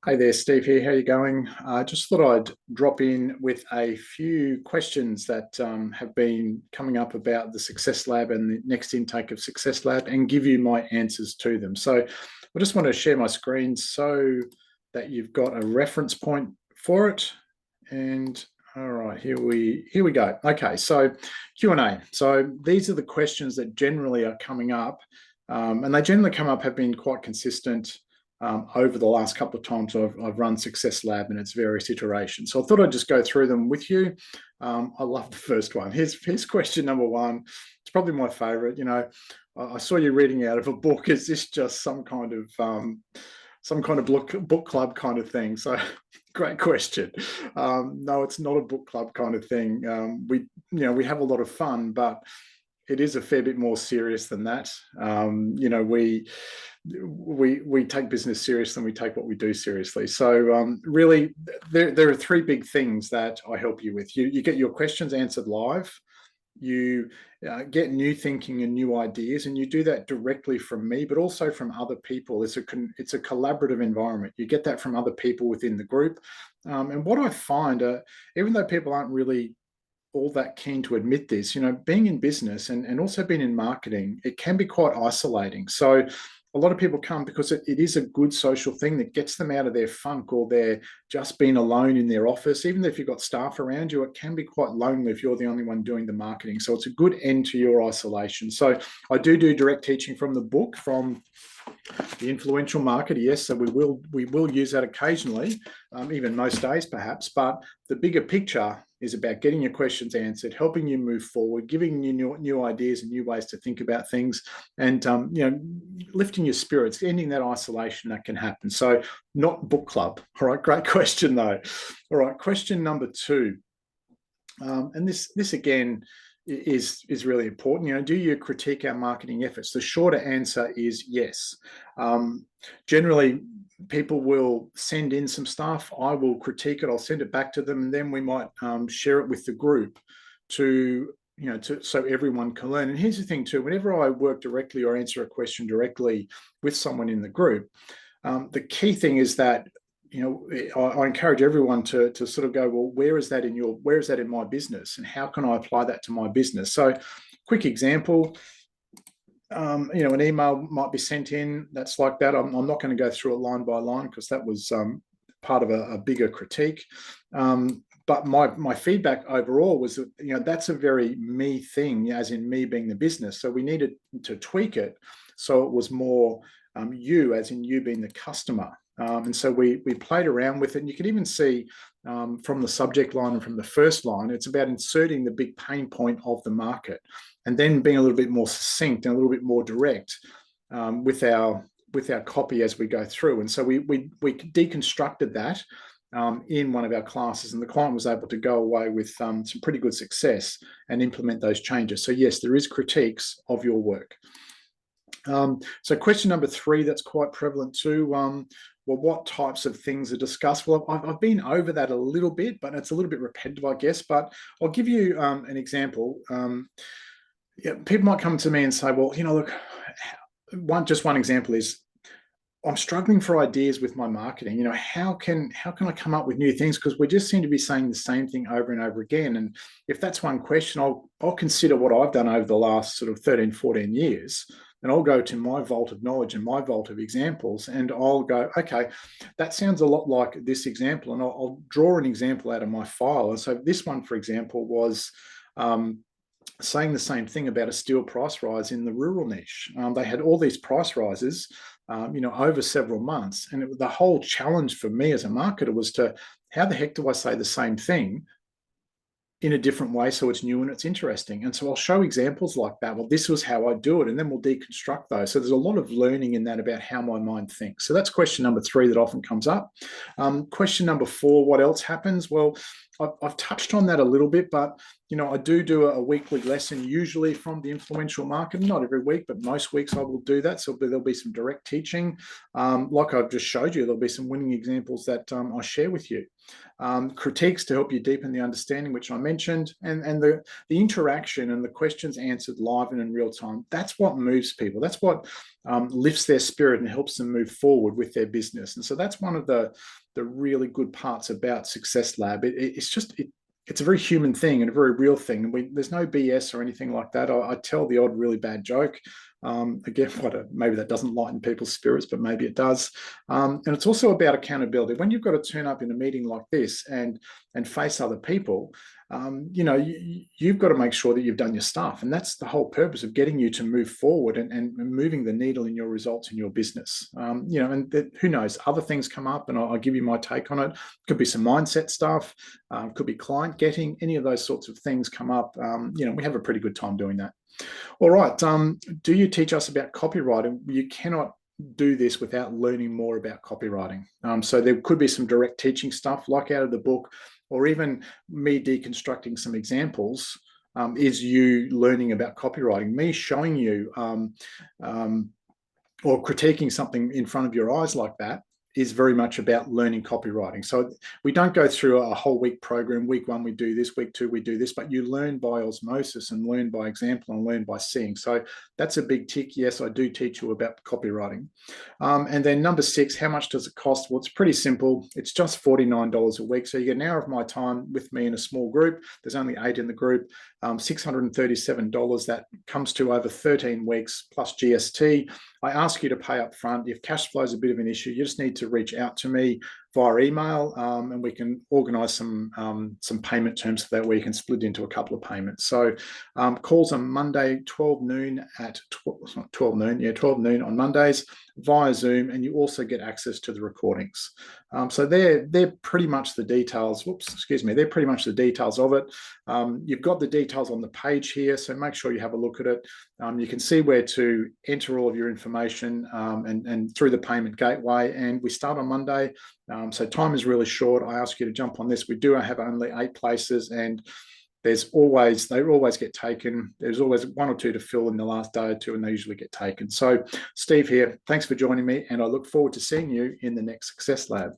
Hey there, Steve here. How you going? Just thought I'd drop in with a few questions that have been coming up about the Success Lab and the next intake of Success Lab and give you my answers to them. So I just want to share my screen so that you've got a reference point for it. And all right, here we go. Okay, so Q&A. So these are the questions that generally are coming up, and they generally come up, have been quite consistent over the last couple of times I've run Success Lab in its various iterations. So I thought I'd just go through them with you. I love the first one. Here's question number one. It's probably my favorite. You know, I saw you reading out of a book. Is this just some kind of book club kind of thing? So great question. No, it's not a book club kind of thing. We have a lot of fun, but it is a fair bit more serious than that. We take business seriously and we take what we do seriously. So really, there are three big things that I help you with. You get your questions answered live. You get new thinking and new ideas, and you do that directly from me, but also from other people. It's a collaborative environment. You get that from other people within the group. And what I find, even though people aren't really all that keen to admit this, being in business and also being in marketing, it can be quite isolating. So a lot of people come because it is a good social thing that gets them out of their funk, or they're just being alone in their office. Even if you've got staff around you, it can be quite lonely if you're the only one doing the marketing. So it's a good end to your isolation. So I do direct teaching from the book, from The Influential Marketer. Yes, so we will use that occasionally, even most days perhaps. But the bigger picture is about getting your questions answered, helping you move forward, giving you new ideas and new ways to think about things, and lifting your spirits, ending that isolation that can happen. So not book club. All right, great question though. All right, question number two, and this again is really important. Do you critique our marketing efforts? The shorter answer is yes. Generally, people will send in some stuff. I will critique it. I'll send it back to them, and then we might share it with the group so everyone can learn. And here's the thing too: whenever I work directly or answer a question directly with someone in the group, the key thing is that I encourage everyone to sort of go, well, where is that in my business, and how can I apply that to my business? So, quick example. An email might be sent in that's like that. I'm not going to go through it line by line because that was part of a bigger critique. But my feedback overall was that that's a very me thing, as in me being the business. So we needed to tweak it so it was more you, as in you being the customer. And so we played around with it. And you can even see from the subject line and from the first line, it's about inserting the big pain point of the market, and then being a little bit more succinct and a little bit more direct with our copy as we go through. And so we deconstructed that in one of our classes, and the client was able to go away with some pretty good success and implement those changes. So yes, there is critiques of your work. So question number three, that's quite prevalent too. Well, what types of things are discussed? Well, I've been over that a little bit, but it's a little bit repetitive, I guess. But I'll give you an example. People might come to me and say, well, look, one example is, I'm struggling for ideas with my marketing. How can I come up with new things? Because we just seem to be saying the same thing over and over again. And if that's one question, I'll consider what I've done over the last sort of 13, 14 years. And I'll go to my vault of knowledge and my vault of examples, and I'll go, okay, that sounds a lot like this example. And I'll draw an example out of my file. And so this one, for example, was saying the same thing about a steel price rise in the rural niche. They had all these price rises, over several months. And the whole challenge for me as a marketer was how the heck do I say the same thing in a different way so it's new and it's interesting? And so I'll show examples like that. Well, this was how I do it, and then we'll deconstruct those. So there's a lot of learning in that about how my mind thinks. So that's question number three that often comes up. Question number four, what else happens? Well, I've touched on that a little bit, but I do a weekly lesson, usually from the influential market. Not every week, but most weeks I will do that. So there'll be some direct teaching. Like I've just showed you, there'll be some winning examples that I share with you. Critiques to help you deepen the understanding, which I mentioned, and the interaction and the questions answered live and in real time. That's what moves people. That's what lifts their spirit and helps them move forward with their business. And so that's one of the really good parts about Success Lab. It's a very human thing and a very real thing. There's no BS or anything like that. I tell the odd really bad joke. Again, maybe that doesn't lighten people's spirits, but maybe it does. And it's also about accountability. When you've got to turn up in a meeting like this and face other people, you've got to make sure that you've done your stuff. And that's the whole purpose of getting you to move forward and moving the needle in your results in your business. Who knows, other things come up, and I'll give you my take on it. Could be some mindset stuff, could be client getting, any of those sorts of things come up. We have a pretty good time doing that. All right. Do you teach us about copywriting? You cannot do this without learning more about copywriting. So there could be some direct teaching stuff like out of the book, or even me deconstructing some examples is you learning about copywriting, me showing you or critiquing something in front of your eyes like that is very much about learning copywriting. So we don't go through a whole week program. Week 1, we do this. Week 2, we do this. But you learn by osmosis and learn by example and learn by seeing. So that's a big tick. Yes, I do teach you about copywriting. And then number 6, how much does it cost? Well, it's pretty simple. It's just $49 a week. So you get an hour of my time with me in a small group. There's only 8 in the group. $637. That comes to over 13 weeks plus GST. I ask you to pay up front. If cash flow is a bit of an issue, you just need to reach out to me via email, and we can organise some payment terms so that we can split into a couple of payments. So calls on Monday, 12 noon on Mondays via Zoom, and you also get access to the recordings. So they're pretty much the details. They're pretty much the details of it. You've got the details on the page here, so make sure you have a look at it. You can see where to enter all of your information and through the payment gateway. And we start on Monday. So time is really short. I ask you to jump on this. We do have only 8 places, and they always get taken. There's always 1 or 2 to fill in the last day or 2, and they usually get taken. So Steve here, thanks for joining me, and I look forward to seeing you in the next Success Lab.